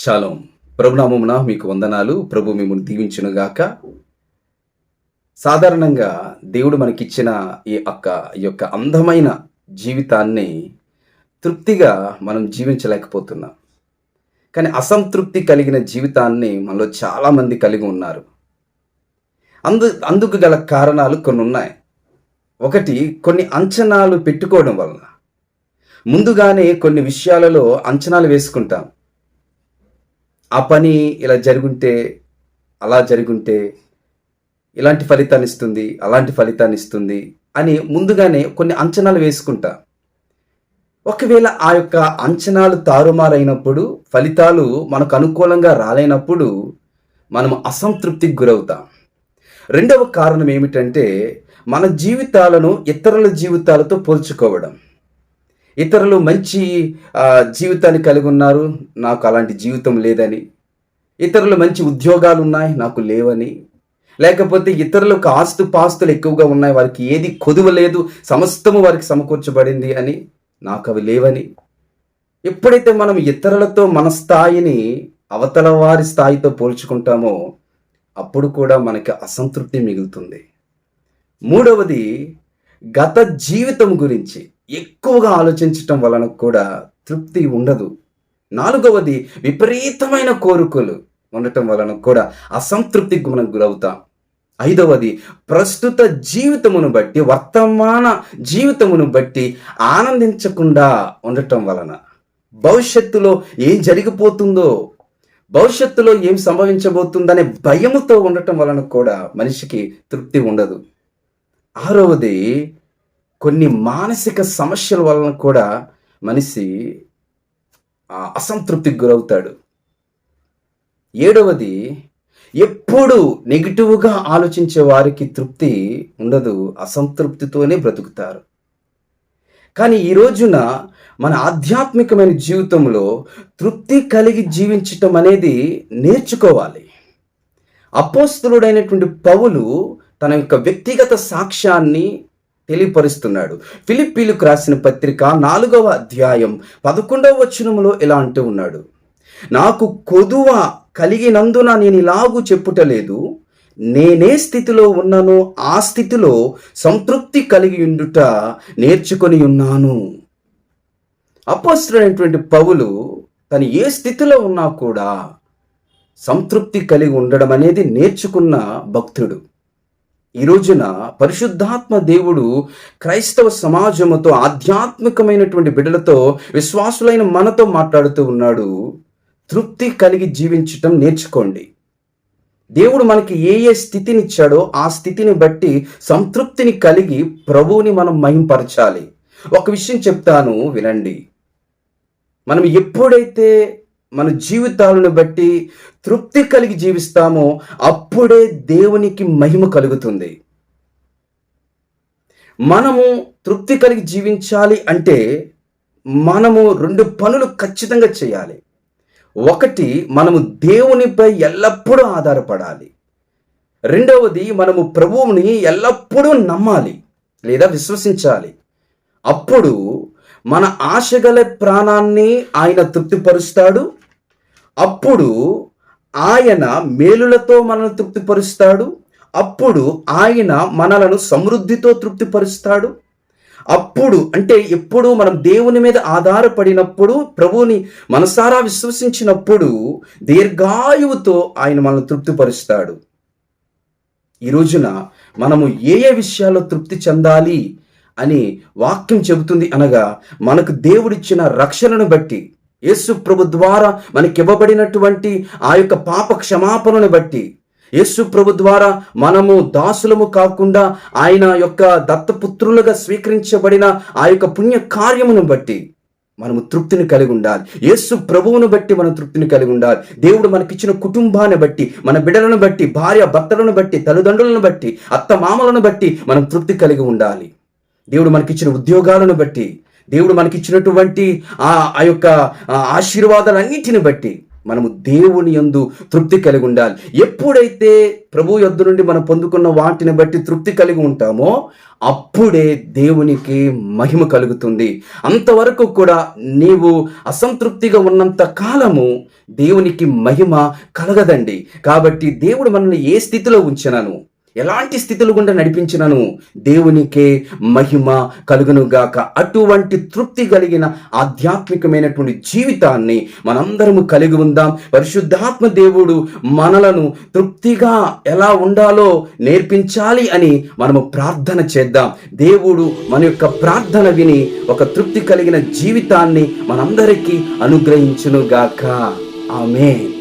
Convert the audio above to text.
Shalom. ప్రభునామమున మీకు వందనాలు. ప్రభు మిమ్మల్ని దీవించునుగాక. సాధారణంగా దేవుడు మనకిచ్చిన ఈ యొక్క అందమైన జీవితాన్ని తృప్తిగా మనం జీవించలేకపోతున్నాం. కానీ అసంతృప్తి కలిగిన జీవితాన్ని మనలో చాలామంది కలిగి ఉన్నారు. అందుకు గల కారణాలు కొన్ని ఉన్నాయి. ఒకటి, కొన్ని అంచనాలు పెట్టుకోవడం వలన. ముందుగానే కొన్ని విషయాలలో అంచనాలు వేసుకుంటాం. ఆ పని ఇలా జరుగుంటే, అలా జరుగుంటే ఇలాంటి ఫలితాన్ని ఇస్తుంది, అలాంటి ఫలితాన్ని ఇస్తుంది అని ముందుగానే కొన్ని అంచనాలు వేసుకుంటా. ఒకవేళ ఆ యొక్క అంచనాలు తారుమారైనప్పుడు, ఫలితాలు మనకు అనుకూలంగా రాలేనప్పుడు మనం అసంతృప్తికి గురవుతాం. రెండవ కారణం ఏమిటంటే, మన జీవితాలను ఇతరుల జీవితాలతో పోల్చుకోవడం. ఇతరులు మంచి జీవితాన్ని కలిగి ఉన్నారు, నాకు అలాంటి జీవితం లేదని. ఇతరులు మంచి ఉద్యోగాలు ఉన్నాయి, నాకు లేవని. లేకపోతే ఇతరులకు ఆస్తుపాస్తులు ఎక్కువగా ఉన్నాయి, వారికి ఏది కొదువ లేదు, సమస్తము వారికి సమకూర్చబడింది అని, నాకు అవి లేవని. ఎప్పుడైతే మనం ఇతరులతో మన స్థాయిని అవతల వారి స్థాయితో పోల్చుకుంటామో అప్పుడు కూడా మనకి అసంతృప్తి మిగులుతుంది. మూడవది, గత జీవితం గురించి ఎక్కువగా ఆలోచించటం వలన కూడా తృప్తి ఉండదు. నాలుగవది, విపరీతమైన కోరికలు ఉండటం వలన కూడా అసంతృప్తికి మనం గురవుతాం. ఐదవది, ప్రస్తుత జీవితమును బట్టి, వర్తమాన జీవితమును బట్టి ఆనందించకుండా ఉండటం వలన, భవిష్యత్తులో ఏం జరిగిపోతుందో, భవిష్యత్తులో ఏం సంభవించబోతుందనే భయముతో ఉండటం వలన కూడా మనిషికి తృప్తి ఉండదు. ఆరవది, కొన్ని మానసిక సమస్యల వలన కూడా మనిషి అసంతృప్తికి గురవుతాడు. ఏడవది, ఎప్పుడు నెగిటివ్గా ఆలోచించే వారికి తృప్తి ఉండదు, అసంతృప్తితోనే బ్రతుకుతారు. కానీ ఈ రోజున మన ఆధ్యాత్మికమైన జీవితంలో తృప్తి కలిగి జీవించటం అనేది నేర్చుకోవాలి. అపోస్తలుడైనటువంటి పౌలు తన యొక్క వ్యక్తిగత సాక్ష్యాన్ని తెలియపరుస్తున్నాడు. ఫిలిప్పీలకు రాసిన పత్రిక 4వ అధ్యాయం 11వ వచనములో ఇలా అంటూ ఉన్నాడు, నాకు కొదువ కలిగినందున నేను ఇలాగూ చెప్పుటలేదు, నేనే స్థితిలో ఉన్నానో ఆ స్థితిలో సంతృప్తి కలిగి ఉండుట నేర్చుకొని ఉన్నాను. అపోస్తలుడైనటువంటి పౌలు తను ఏ స్థితిలో ఉన్నా కూడా సంతృప్తి కలిగి ఉండడం అనేది నేర్చుకున్న భక్తుడు. ఈ రోజున పరిశుద్ధాత్మ దేవుడు క్రైస్తవ సమాజముతో, ఆధ్యాత్మికమైనటువంటి బిడ్డలతో, విశ్వాసులైన మనతో మాట్లాడుతూ ఉన్నాడు. తృప్తి కలిగి జీవించటం నేర్చుకోండి. దేవుడు మనకి ఏ స్థితినిచ్చాడో ఆ స్థితిని బట్టి సంతృప్తిని కలిగి ప్రభువుని మనం మహింపరచాలి. ఒక విషయం చెప్తాను, వినండి. మనం ఎప్పుడైతే మన జీవితాలను బట్టి తృప్తి కలిగి జీవిస్తామో అప్పుడే దేవునికి మహిమ కలుగుతుంది. మనము తృప్తి కలిగి జీవించాలి అంటే మనము 2 పనులు ఖచ్చితంగా చేయాలి. ఒకటి, మనము దేవునిపై ఎల్లప్పుడూ ఆధారపడాలి. రెండవది, మనము ప్రభువుని ఎల్లప్పుడూ నమ్మాలి లేదా విశ్వసించాలి. అప్పుడు మన ఆశగల ప్రాణాన్ని ఆయన తృప్తిపరుస్తాడు. అప్పుడు ఆయన మేలులతో మనల్ని తృప్తిపరుస్తాడు. అప్పుడు ఆయన మనలను సమృద్ధితో తృప్తిపరుస్తాడు. అప్పుడు అంటే ఎప్పుడు మనం దేవుని మీద ఆధారపడినప్పుడు, ప్రభువుని మనసారా విశ్వసించినప్పుడు దీర్ఘాయువుతో ఆయన మనల్ని తృప్తిపరుస్తాడు. ఈ రోజున మనము ఏ విషయాల్లో తృప్తి చెందాలి అని వాక్యం చెబుతుంది అనగా, మనకు దేవుడిచ్చిన రక్షణను బట్టి, యేసు ప్రభు ద్వారా మనకి ఇవ్వబడినటువంటి ఆ యొక్క పాప క్షమాపణను బట్టి, యేసు ప్రభు ద్వారా మనము దాసులము కాకుండా ఆయన యొక్క దత్తపుత్రులుగా స్వీకరించబడిన ఆ యొక్క పుణ్య కార్యమును బట్టి మనము తృప్తిని కలిగి ఉండాలి. యేసు ప్రభువును బట్టి మనం తృప్తిని కలిగి ఉండాలి. దేవుడు మనకిచ్చిన కుటుంబాన్ని బట్టి, మన బిడ్డలను బట్టి, భార్య భర్తలను బట్టి, తల్లిదండ్రులను బట్టి, అత్త మామలను బట్టి మనం తృప్తి కలిగి ఉండాలి. దేవుడు మనకిచ్చిన ఉద్యోగాలను బట్టి, దేవుడు మనకిచ్చినటువంటి ఆ యొక్క ఆశీర్వాదాలన్నిటిని బట్టి మనము దేవుని యందు తృప్తి కలిగి ఉండాలి. ఎప్పుడైతే ప్రభు యొద్ద నుండి మనం పొందుకున్న వాటిని బట్టి తృప్తి కలిగి ఉంటామో అప్పుడే దేవునికి మహిమ కలుగుతుంది. అంతవరకు కూడా నీవు అసంతృప్తిగా ఉన్నంత కాలము దేవునికి మహిమ కలగదండి. కాబట్టి దేవుడు మనల్ని ఏ స్థితిలో ఉంచినాను, ఎలాంటి స్థితులు గుండా నడిపించినను దేవునికే మహిమ కలుగునుగాక. అటువంటి తృప్తి కలిగిన ఆధ్యాత్మికమైనటువంటి జీవితాన్ని మనందరము కలిగి ఉందాం. పరిశుద్ధాత్మ దేవుడు మనలను తృప్తిగా ఎలా ఉండాలో నేర్పించాలి అని మనము ప్రార్థన చేద్దాం. దేవుడు మన యొక్క ప్రార్థన విని ఒక తృప్తి కలిగిన జీవితాన్ని మనందరికీ అనుగ్రహించునుగాక. ఆమేన్.